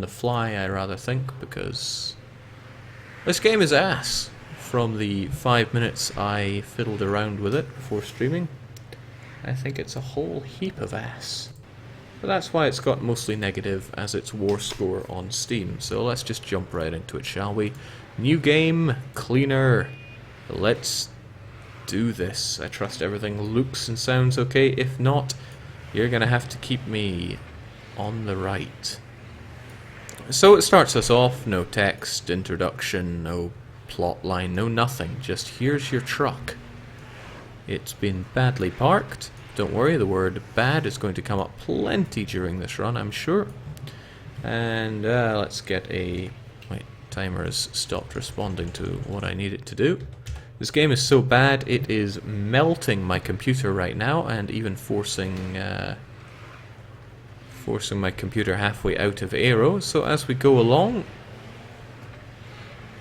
the fly, I rather think, because this game is ass. From the 5 minutes I fiddled around with it before streaming, I think it's a whole heap of ass. But that's why it's got mostly negative as its war score on Steam. So let's just jump right into it, shall we? New game, cleaner. Let's do this. I trust everything looks and sounds okay. If not, you're gonna have to keep me on the right. So it starts us off, no text, introduction, no plot line, no nothing. Just here's your truck. It's been badly parked. Don't worry, the word bad is going to come up plenty during this run, I'm sure. And let's get a... Wait, timer has stopped responding to what I need it to do. This game is so bad, it is melting my computer right now, and even forcing my computer halfway out of aero. So as we go along,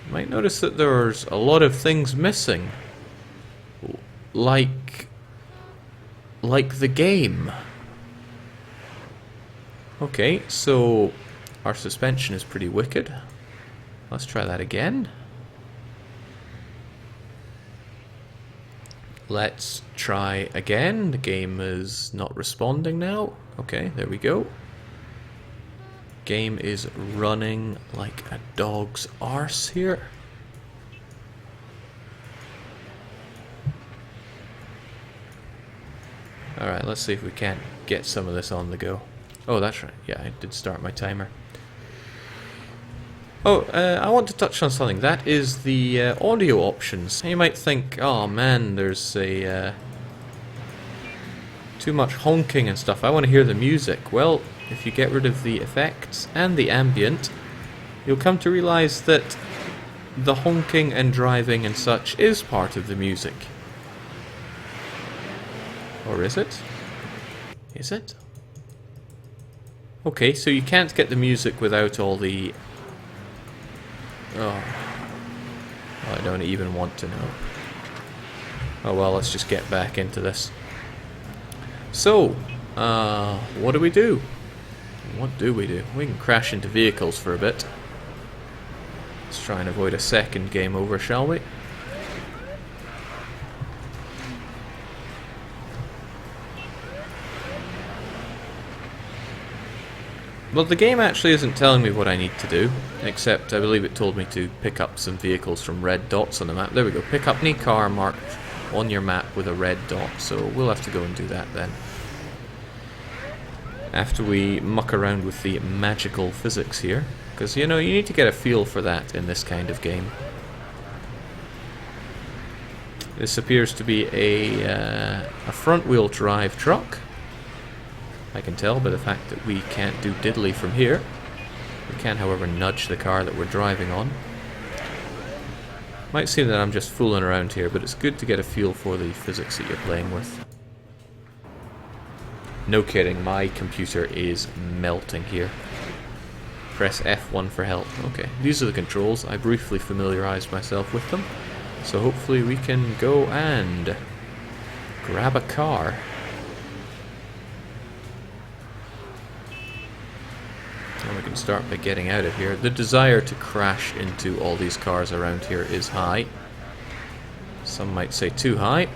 you might notice that there's a lot of things missing. Like the game. Okay, so our suspension is pretty wicked. Let's try that again. Let's try again. The game is not responding now. Okay, there we go. Game is running like a dog's arse here. Alright, let's see if we can't get some of this on the go. Oh, that's right. Yeah, I did start my timer. Oh, I want to touch on something. That is the audio options. You might think, oh man, there's a too much honking and stuff. I want to hear the music. Well, if you get rid of the effects and the ambient, you'll come to realize that the honking and driving and such is part of the music. Or is it? Is it? Okay, so you can't get the music without all the... Oh. I don't even want to know. Oh well, let's just get back into this. So, what do we do? What do we do? We can crash into vehicles for a bit. Let's try and avoid a second game over, shall we? Well, the game actually isn't telling me what I need to do, except I believe it told me to pick up some vehicles from red dots on the map. There we go, pick up any car marked on your map with a red dot, so we'll have to go and do that then. After we muck around with the magical physics here, because, you know, you need to get a feel for that in this kind of game. This appears to be a front-wheel drive truck. I can tell by the fact that we can't do diddly from here. We can, however, nudge the car that we're driving on. Might seem that I'm just fooling around here, but it's good to get a feel for the physics that you're playing with. No kidding, my computer is melting here. Press F1 for help. Okay, these are the controls. I briefly familiarized myself with them. So hopefully we can go and grab a car. And we can start by getting out of here. The desire to crash into all these cars around here is high. Some might say too high.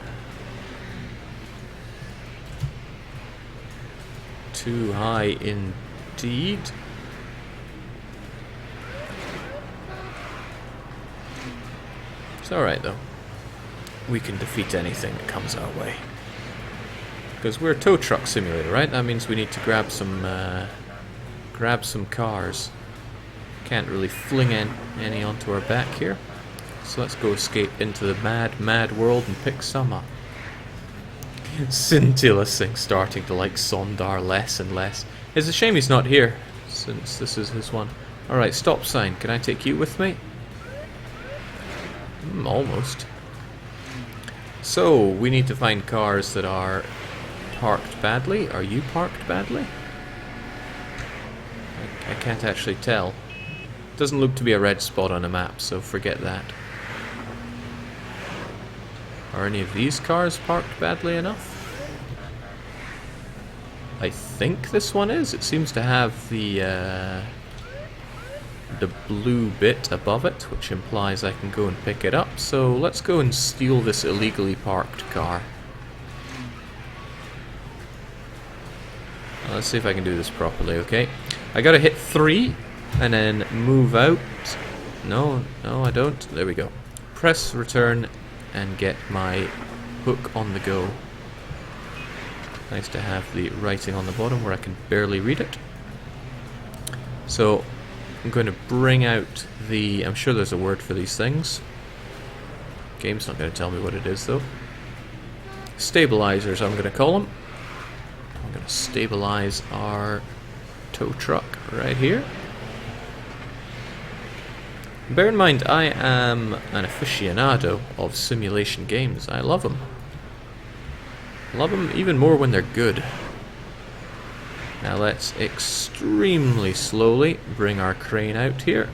Too high indeed. It's alright though. We can defeat anything that comes our way. Because we're a tow truck simulator, right? That means we need to grab some cars. Can't really fling any onto our back here. So let's go escape into the mad, mad world and pick some up. Scintilla Singh starting to like Sondar less and less. It's a shame he's not here, since this is his one. Alright, stop sign. Can I take you with me? Almost. So, we need to find cars that are parked badly. Are you parked badly? I can't actually tell. Doesn't look to be a red spot on a map, so forget that. Are any of these cars parked badly enough? I think this one is. It seems to have the the blue bit above it, which implies I can go and pick it up. So let's go and steal this illegally parked car. Let's see if I can do this properly, okay? I gotta hit 3 and then move out. No, I don't. There we go. Press return and get my hook on the go. Nice to have the writing on the bottom where I can barely read it. So I'm going to bring out the... I'm sure there's a word for these things. Game's not going to tell me what it is though. Stabilizers, I'm going to call them. I'm going to stabilize our tow truck right here. Bear in mind, I am an aficionado of simulation games. I love them. Love them even more when they're good. Now let's extremely slowly bring our crane out here.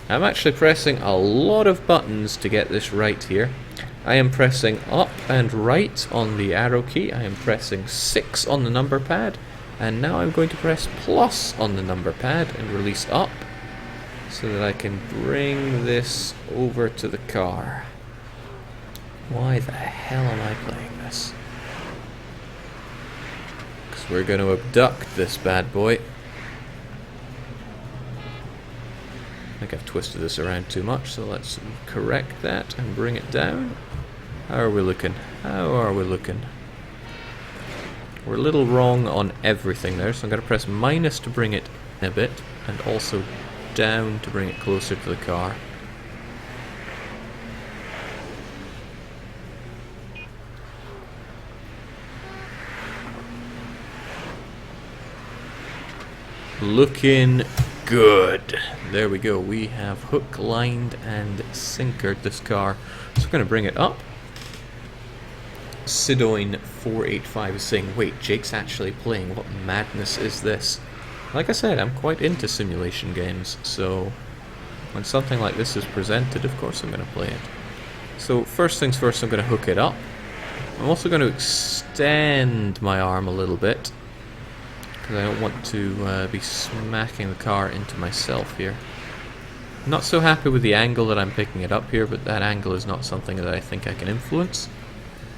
I'm actually pressing a lot of buttons to get this right here. I am pressing up and right on the arrow key. I am pressing 6 on the number pad. And now I'm going to press plus on the number pad and release up so that I can bring this over to the car. Why the hell am I playing this? Because we're going to abduct this bad boy. I think I've twisted this around too much, so let's correct that and bring it down. How are we looking? How are we looking? We're a little wrong on everything there, so I'm going to press minus to bring it in a bit, and also down to bring it closer to the car. Looking good. There we go. We have hook, lined, and sinkered this car. So we're going to bring it up. Sidoin485 is saying, wait, Jake's actually playing. What madness is this? Like I said, I'm quite into simulation games, so when something like this is presented, of course I'm going to play it. So first things first, I'm going to hook it up. I'm also going to extend my arm a little bit, because I don't want to be smacking the car into myself here. I'm not so happy with the angle that I'm picking it up here, but that angle is not something that I think I can influence.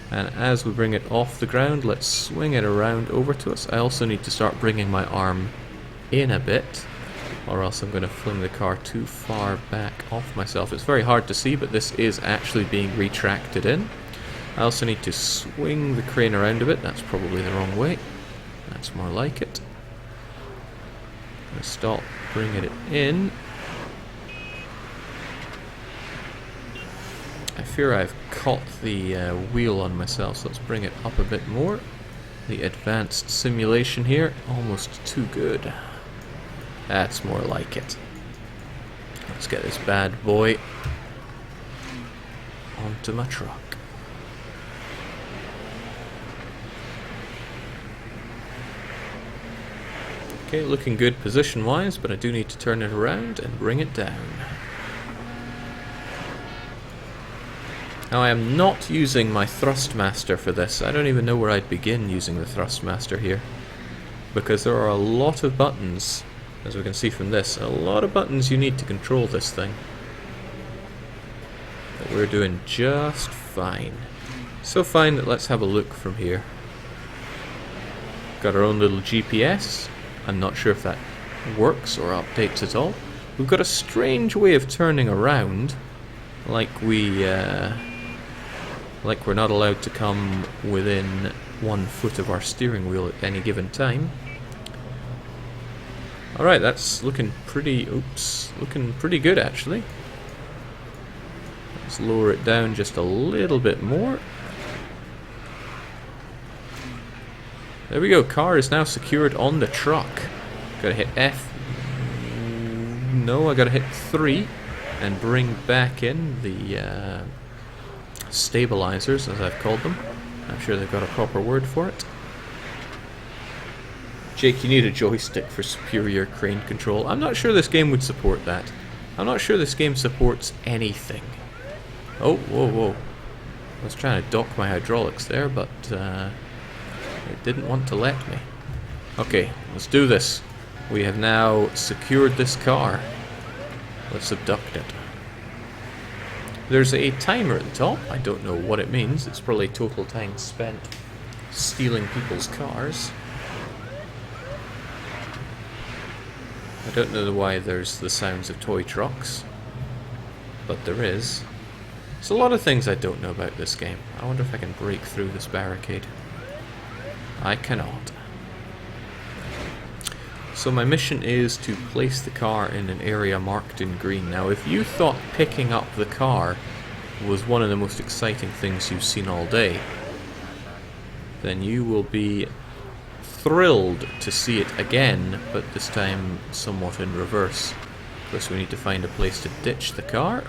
And as we bring it off the ground, let's swing it around over to us. I also need to start bringing my arm in a bit, or else I'm going to fling the car too far back off myself. It's very hard to see, but this is actually being retracted in. I also need to swing the crane around a bit. That's probably the wrong way. That's more like it. I'm going to stop bringing it in. I fear I've caught the wheel on myself, so let's bring it up a bit more. The advanced simulation here, almost too good. That's more like it. Let's get this bad boy onto my truck. Okay, looking good position-wise, but I do need to turn it around and bring it down. Now I am not using my Thrustmaster for this. I don't even know where I'd begin using the Thrustmaster here, because there are a lot of buttons, as we can see from this, a lot of buttons you need to control this thing. But we're doing just fine. So fine that let's have a look from here. Got our own little GPS. I'm not sure if that works or updates at all. We've got a strange way of turning around, like we're not allowed to come within 1 foot of our steering wheel at any given time. Alright, that's looking pretty good actually. Let's lower it down just a little bit more. There we go, car is now secured on the truck. Gotta hit F. No, I gotta hit 3 and bring back in the stabilizers, as I've called them. I'm sure they've got a proper word for it. Jake, you need a joystick for superior crane control. I'm not sure this game would support that. I'm not sure this game supports anything. Oh, whoa, whoa. I was trying to dock my hydraulics there, but it didn't want to let me. Okay, let's do this. We have now secured this car. Let's abduct it. There's a timer at the top. I don't know what it means. It's probably total time spent stealing people's cars. I don't know why there's the sounds of toy trucks, but there is. There's a lot of things I don't know about this game. I wonder if I can break through this barricade. I cannot. So my mission is to place the car in an area marked in green. Now if you thought picking up the car was one of the most exciting things you've seen all day, then you will be thrilled to see it again, but this time somewhat in reverse. Of course we need to find a place to ditch the car.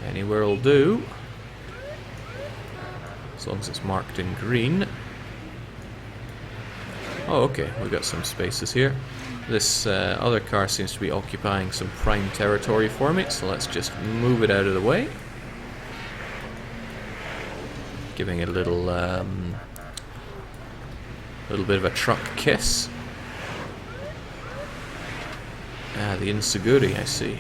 Anywhere will do, as long as it's marked in green. Oh, okay, we've got some spaces here. This other car seems to be occupying some prime territory for me, so let's just move it out of the way. Giving it a little bit of a truck kiss. Ah, the Insuguri, I see.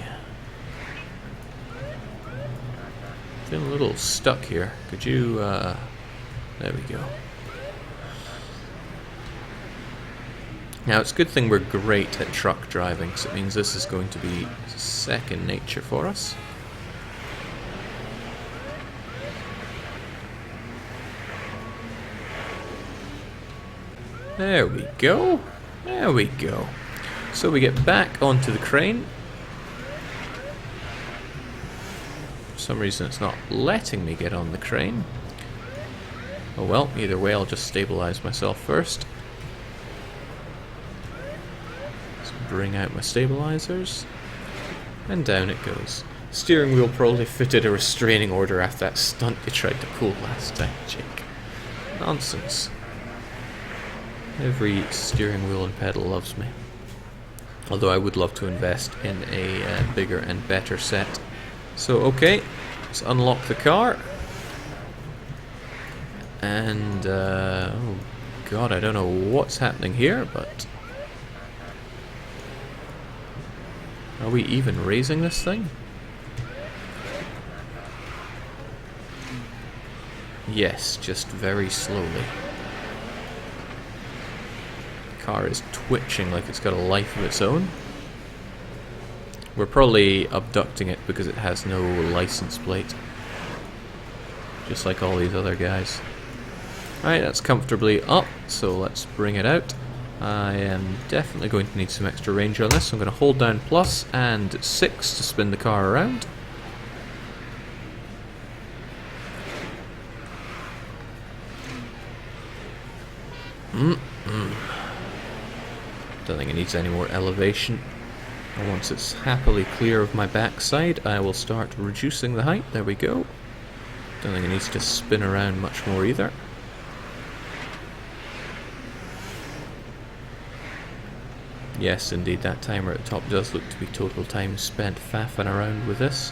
Feeling a little stuck here. Could you, there we go. Now it's a good thing we're great at truck driving, because it means this is going to be second nature for us. There we go. There we go. So we get back onto the crane. For some reason it's not letting me get on the crane. Oh well, either way I'll just stabilize myself first. Bring out my stabilizers, and down it goes. Steering wheel probably fitted a restraining order after that stunt you tried to pull last time, Jake. Nonsense. Every steering wheel and pedal loves me. Although I would love to invest in a bigger and better set. So okay, let's unlock the car. And oh god, I don't know what's happening here, but are we even raising this thing? Yes, just very slowly. The car is twitching like it's got a life of its own. We're probably abducting it because it has no license plate. Just like all these other guys. Alright, that's comfortably up, so let's bring it out. I am definitely going to need some extra range on this, so I'm going to hold down plus and 6 to spin the car around. Don't think it needs any more elevation. And once it's happily clear of my backside, I will start reducing the height. There we go. Don't think it needs to spin around much more either. Yes, indeed, that timer at the top does look to be total time spent faffing around with this.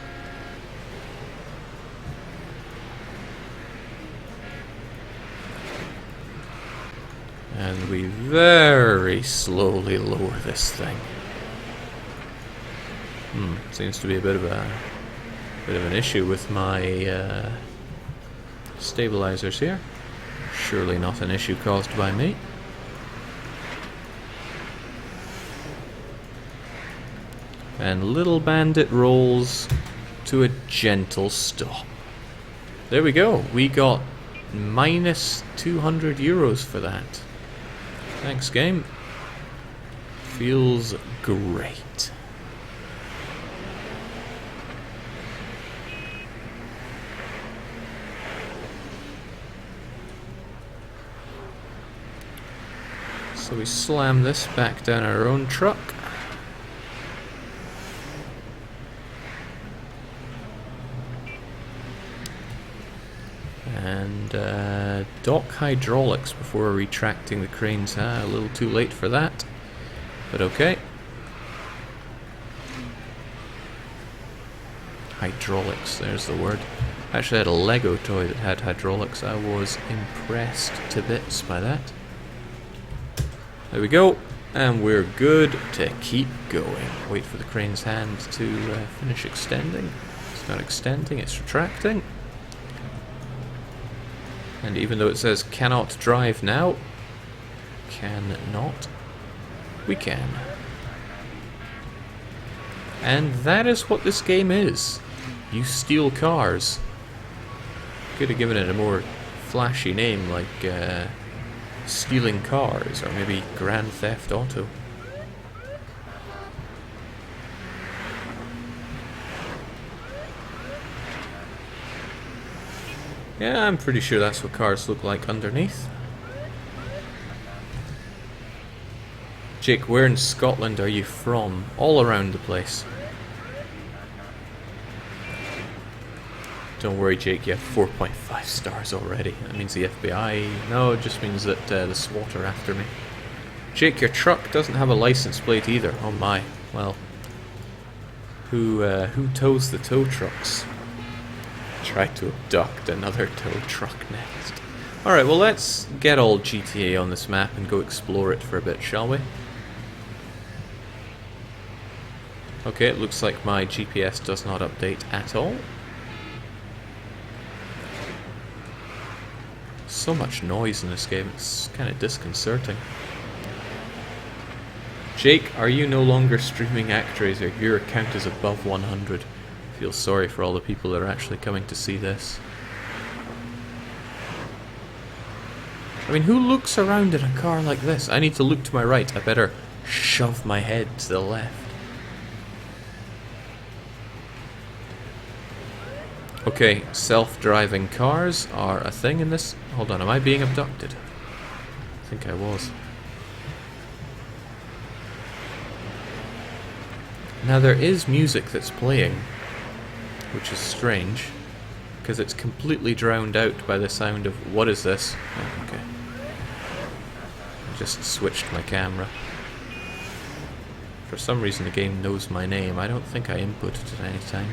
And we very slowly lower this thing. Seems to be a bit of an issue with my stabilizers here. Surely not an issue caused by me. And Little Bandit rolls to a gentle stop. There we go. We got minus 200 euros for that. Thanks, game. Feels great. So we slam this back down our own truck. And dock hydraulics before retracting the cranes. A little too late for that, but okay. Hydraulics, there's the word. Actually, I had a Lego toy that had hydraulics. I was impressed to bits by that. There we go. And we're good to keep going. Wait for the crane's hand to finish extending. It's not extending, it's retracting. And even though it says cannot drive now, cannot, we can. And that is what this game is. You steal cars. Could have given it a more flashy name like Stealing Cars, or maybe Grand Theft Auto. Yeah, I'm pretty sure that's what cars look like underneath. Jake, where in Scotland are you from? All around the place. Don't worry, Jake, you have 4.5 stars already. That means the FBI... No, it just means that the SWAT are after me. Jake, your truck doesn't have a license plate either. Oh my. Well, who tows the tow trucks? Tried to abduct another tow truck next. Alright, well let's get all GTA on this map and go explore it for a bit, shall we? Okay, it looks like my GPS does not update at all. So much noise in this game, it's kind of disconcerting. Jake, are you no longer streaming ActRaiser? Your account is above 100. Feel sorry for all the people that are actually coming to see this. I mean, who looks around in a car like this? I need to look to my right. I better shove my head to the left. Okay, self-driving cars are a thing in this... Hold on, am I being abducted? I think I was. Now there is music that's playing, which is strange, because it's completely drowned out by the sound of... What is this? Oh, okay. I just switched my camera. For some reason the game knows my name. I don't think I inputted it at any time.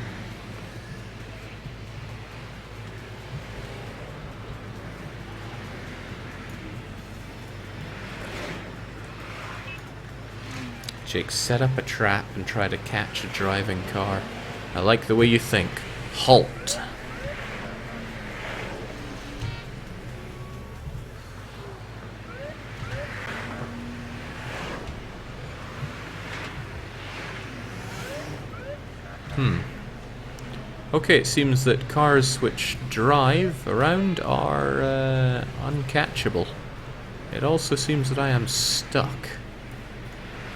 Jake, set up a trap and try to catch a driving car. I like the way you think. Halt. Okay, it seems that cars which drive around are uncatchable. It also seems that I am stuck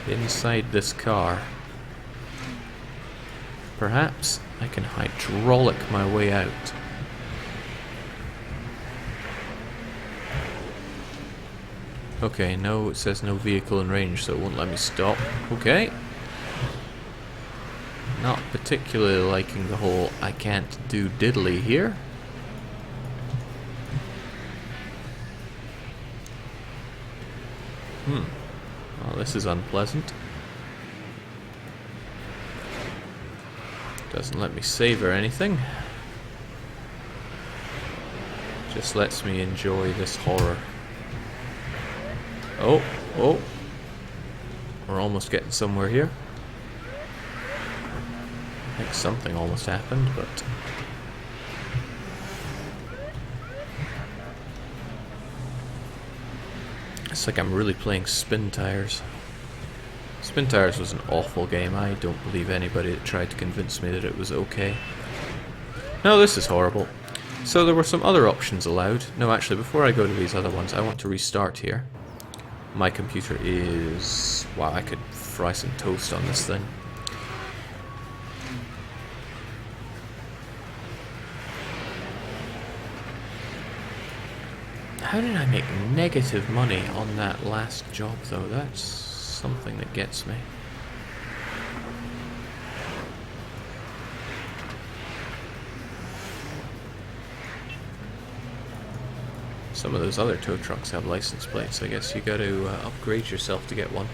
inside this car. Perhaps I can hydraulic my way out. Okay, no, it says no vehicle in range, so it won't let me stop. Okay. Not particularly liking the whole I can't do diddly here. Well, this is unpleasant. Doesn't let me save or anything. Just lets me enjoy this horror. Oh, oh. We're almost getting somewhere here. I think something almost happened, but... It's like I'm really playing Spin Tires. Spin Tires was an awful game. I don't believe anybody that tried to convince me that it was okay. No, this is horrible. So there were some other options allowed. No, actually, before I go to these other ones, I want to restart here. My computer is... Wow, I could fry some toast on this thing. How did I make negative money on that last job, though? That's something that gets me. Some of those other tow trucks have license plates. I guess you got to upgrade yourself to get one.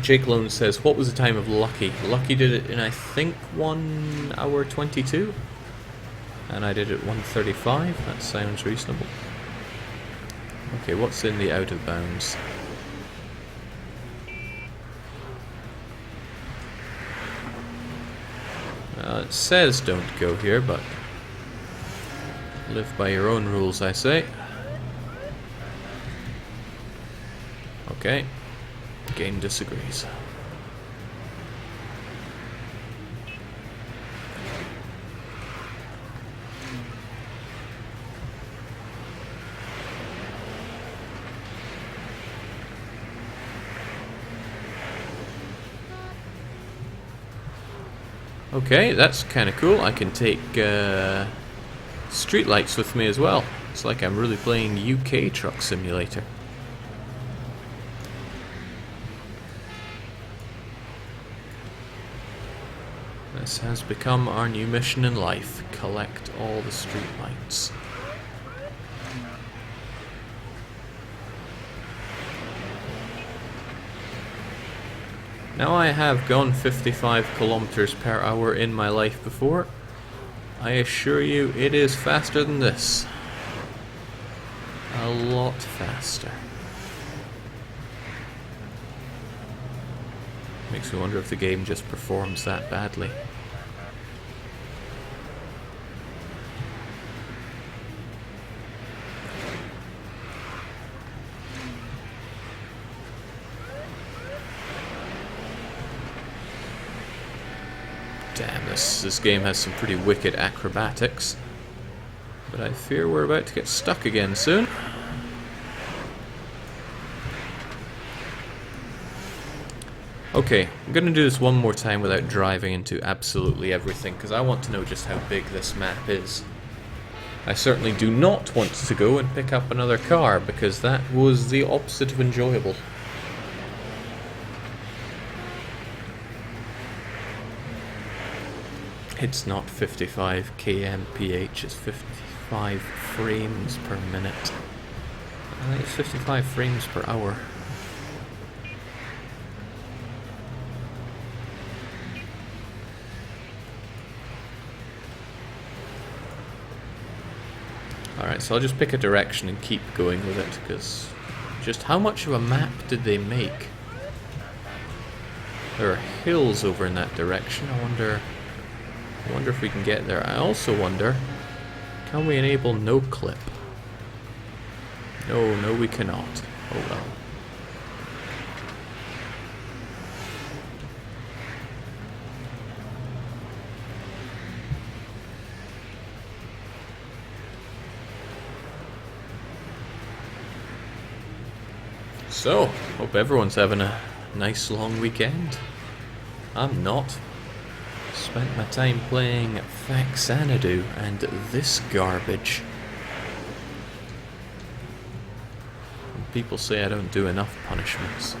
Jake Lone says, what was the time of Lucky? Lucky did it in, I think, 1 hour 22. And I did it 1:35. That sounds reasonable. Okay, what's in the out of bounds? It says don't go here, but live by your own rules, I say. Okay, game disagrees. Okay, that's kind of cool. I can take streetlights with me as well. It's like I'm really playing UK Truck Simulator. This has become our new mission in life. Collect all the streetlights. Now I have gone 55 kilometers per hour in my life before. I assure you it is faster than this. A lot faster. Makes me wonder if the game just performs that badly. Damn, this game has some pretty wicked acrobatics. But I fear we're about to get stuck again soon. Okay, I'm going to do this one more time without driving into absolutely everything, because I want to know just how big this map is. I certainly do not want to go and pick up another car, because that was the opposite of enjoyable. It's not 55 kmph, it's 55 frames per minute. I think it's 55 frames per hour. Alright, so I'll just pick a direction and keep going with it, because just how much of a map did they make? There are hills over in that direction. I wonder if we can get there. I also wonder, can we enable no clip? No, we cannot. Oh well. So, hope everyone's having a nice long weekend. I'm not. Spent my time playing Xanadu and this garbage. And people say I don't do enough punishments.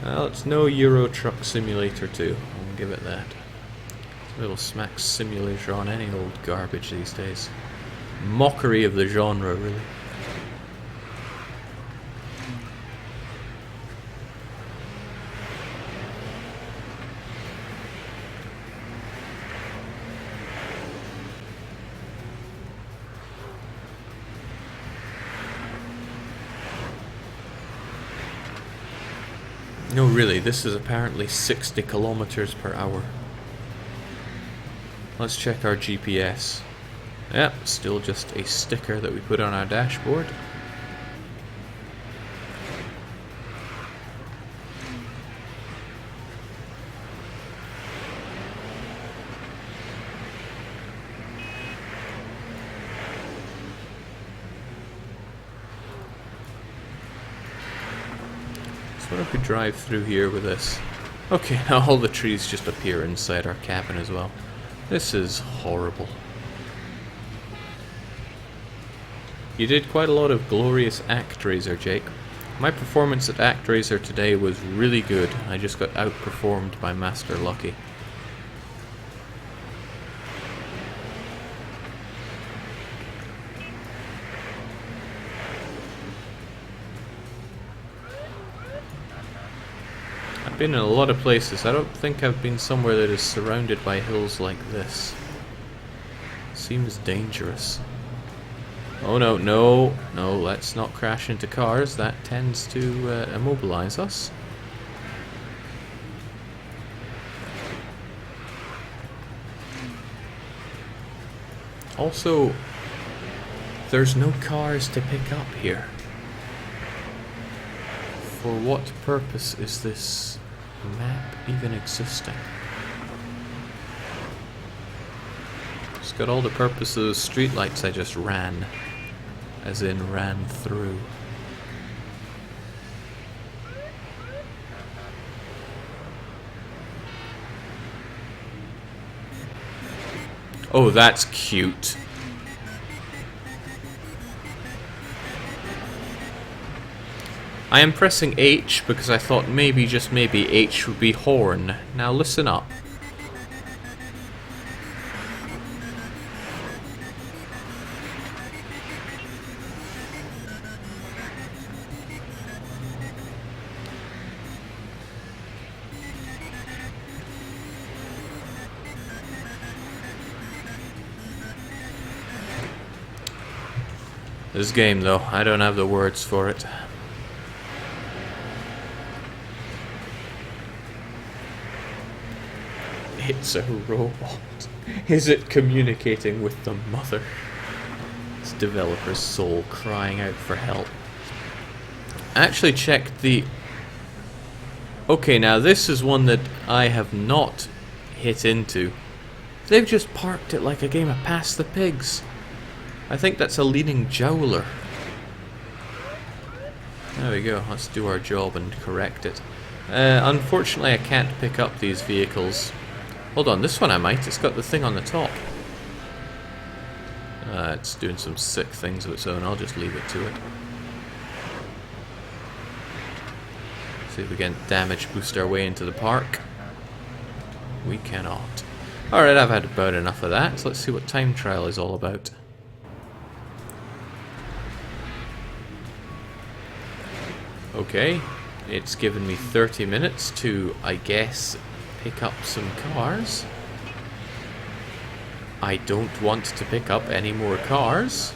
Well, it's no Euro Truck Simulator 2, I'll give it that. It's a little smack simulator on any old garbage these days. Mockery of the genre, really. No, really, this is apparently 60 kilometers per hour. Let's check our GPS. Yep, still just a sticker that we put on our dashboard. What if we drive through here with this? Okay, now all the trees just appear inside our cabin as well. This is horrible. You did quite a lot of glorious ActRaiser, Jake. My performance at ActRaiser today was really good. I just got outperformed by Master Lucky. been in a lot of places. I don't think I've been somewhere that is surrounded by hills like this. Seems dangerous. Oh no, no, no, let's not crash into cars. That tends to immobilize us. Also, there's no cars to pick up here. For what purpose is this map even existing? It's got all the purpose of those streetlights I just ran. As in, ran through. Oh, that's cute. I am pressing H because I thought maybe, just maybe, H would be horn. Now listen up. This game, though, I don't have the words for it. It's a robot. Is it communicating with the mother? This developer's soul crying out for help. I actually checked the... Okay, now this is one that I have not hit into. They've just parked it like a game of Pass the Pigs. I think that's a leaning jowler. There we go, let's do our job and correct it. Unfortunately I can't pick up these vehicles. Hold on, this one I might, it's got the thing on the top. It's doing some sick things of its own, I'll just leave it to it. See if we can damage boost our way into the park. We cannot. Alright, I've had about enough of that, so let's see what time trial is all about. Okay, it's given me 30 minutes to, I guess, pick up some cars. I don't want to pick up any more cars.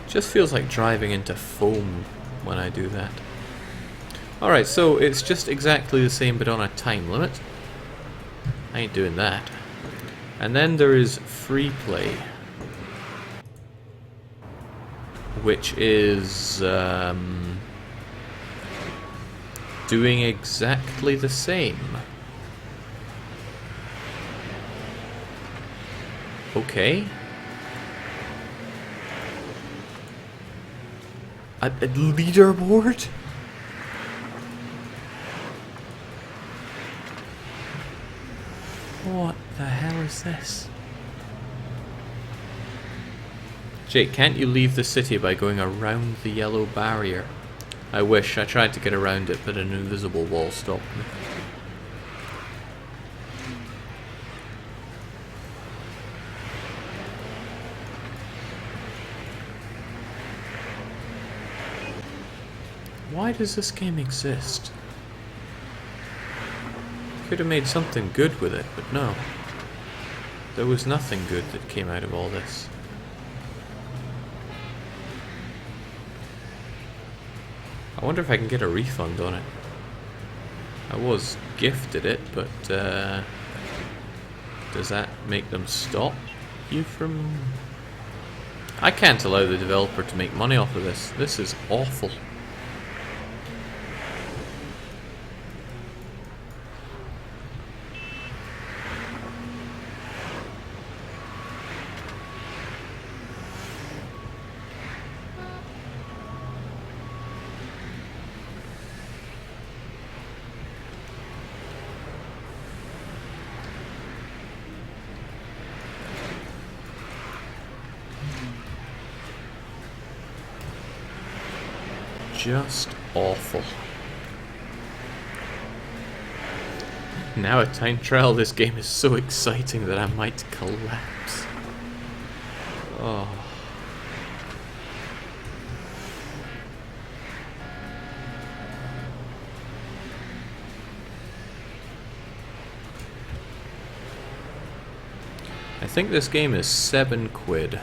Just feels like driving into foam when I do that. Alright, so it's just exactly the same but on a time limit. I ain't doing that. And then there is free play, which is doing exactly the same. Okay. A leaderboard? What the hell is this? Jake, can't you leave the city by going around the yellow barrier? I wish. I tried to get around it, but an invisible wall stopped me. Why does this game exist? Could have made something good with it, but no. There was nothing good that came out of all this. I wonder if I can get a refund on it. I was gifted it, but does that make them stop you from... I can't allow the developer to make money off of this. This is awful. Just awful. Now at time trial, this game is so exciting that I might collapse. Oh. I think this game is £7.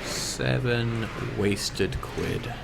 7 wasted quid.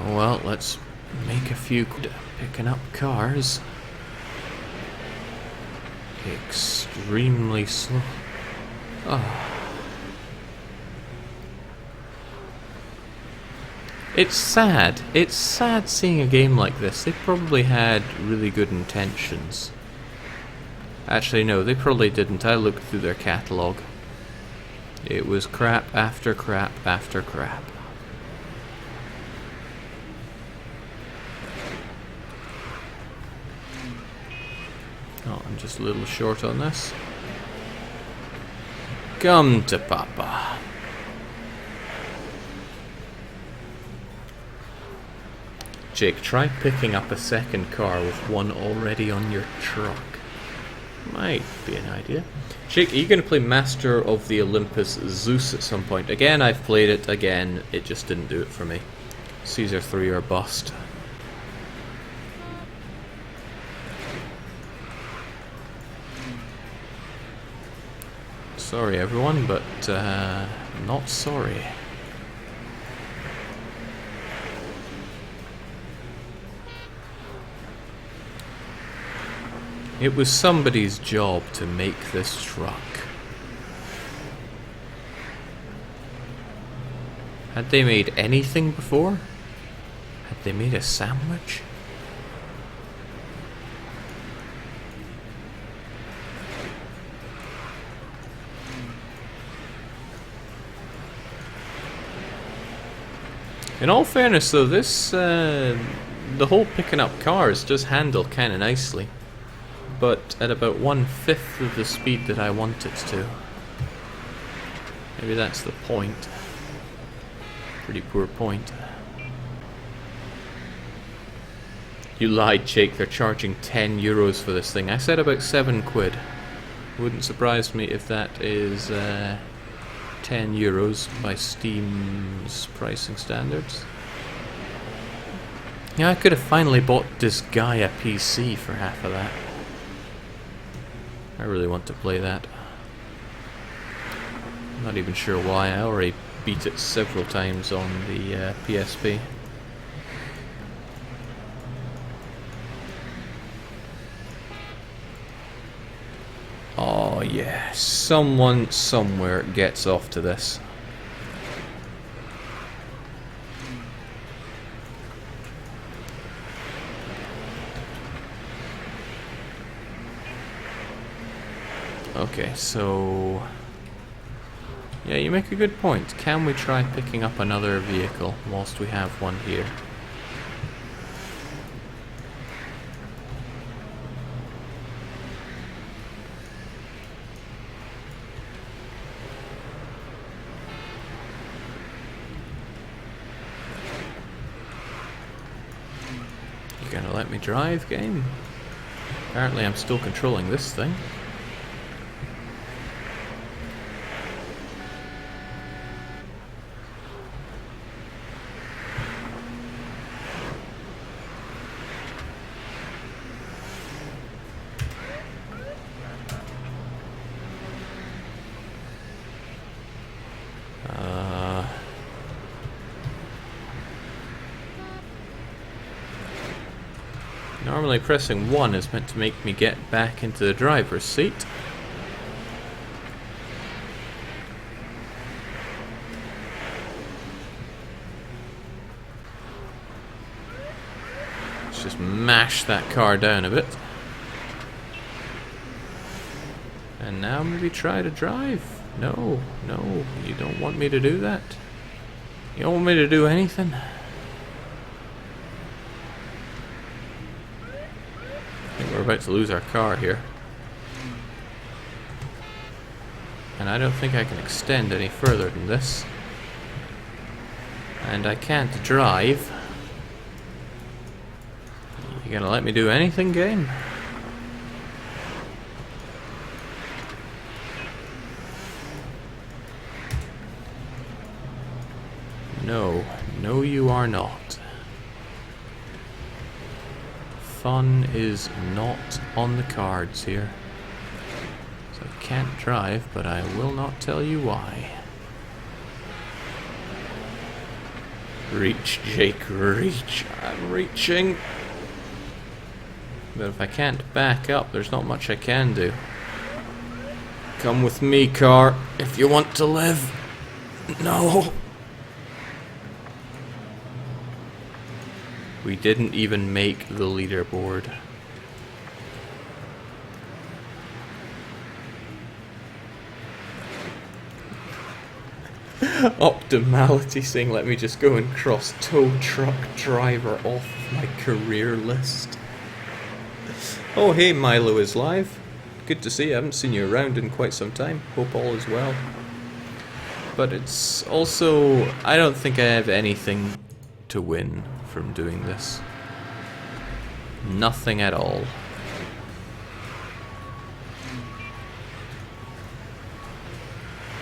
Well, let's make a few picking up cars. Extremely slow. Oh. It's sad. It's sad seeing a game like this. They probably had really good intentions. Actually, no, they probably didn't. I looked through their catalogue. It was crap after crap after crap. Oh, I'm just a little short on this. Come to Papa. Jake, try picking up a second car with one already on your truck. Might be an idea. Jake, are you going to play Master of the Olympus Zeus at some point? Again, I've played it. Again, it just didn't do it for me. Caesar 3 or bust. Sorry everyone, but not sorry. It was somebody's job to make this truck. Had they made anything before? Had they made a sandwich? In all fairness though, this, the whole picking up cars does handle kinda nicely. But at about 1/5 of the speed that I want it to. Maybe that's the point. Pretty poor point. You lied, Jake, they're charging €10 for this thing. I said about £7. Wouldn't surprise me if that is €10 by Steam's pricing standards. Yeah, I could have finally bought this guy a PC for half of that. I really want to play that. I'm not even sure why. I already beat it several times on the PSP. Oh yeah, someone somewhere gets off to this. Okay, so... yeah, you make a good point. Can we try picking up another vehicle whilst we have one here? You gonna let me drive, game? Apparently I'm still controlling this thing. Normally pressing 1 is meant to make me get back into the driver's seat. Let's just mash that car down a bit. And now maybe try to drive. No, no, you don't want me to do that. You don't want me to do anything. I think we're about to lose our car here. And I don't think I can extend any further than this. And I can't drive. You gonna let me do anything, game? No, no you are not. Fun is not on the cards here. So I can't drive, but I will not tell you why. Reach, Jake, reach. I'm reaching. But if I can't back up, there's not much I can do. Come with me, car, if you want to live. No. We didn't even make the leaderboard. Optimality saying let me just go and cross Towtruck driver off of my career list. Oh hey, Milo is live. Good to see you. I haven't seen you around in quite some time. Hope all is well. But it's also, I don't think I have anything to win from doing this. Nothing at all.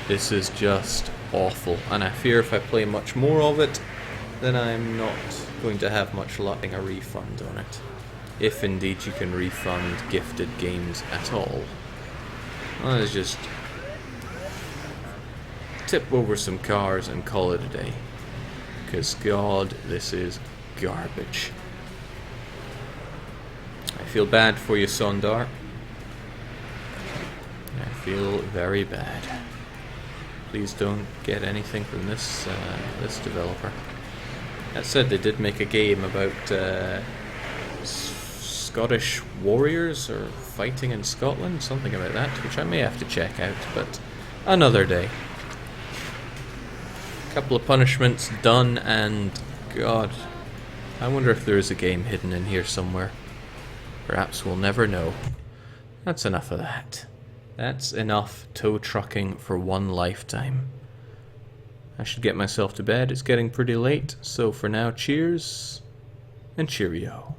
This is just awful, and I fear if I play much more of it, then I'm not going to have much luck getting a refund on it. If indeed you can refund gifted games at all. Let's just tip over some cars and call it a day. Because God, this is garbage. I feel bad for you, Sondar. I feel very bad. Please don't get anything from this this developer. That said, they did make a game about Scottish warriors or fighting in Scotland, something about that, which I may have to check out, but another day. Couple of punishments done, and God, I wonder if there is a game hidden in here somewhere. Perhaps we'll never know. That's enough of that. That's enough tow trucking for one lifetime. I should get myself to bed. It's getting pretty late, so for now, cheers and cheerio.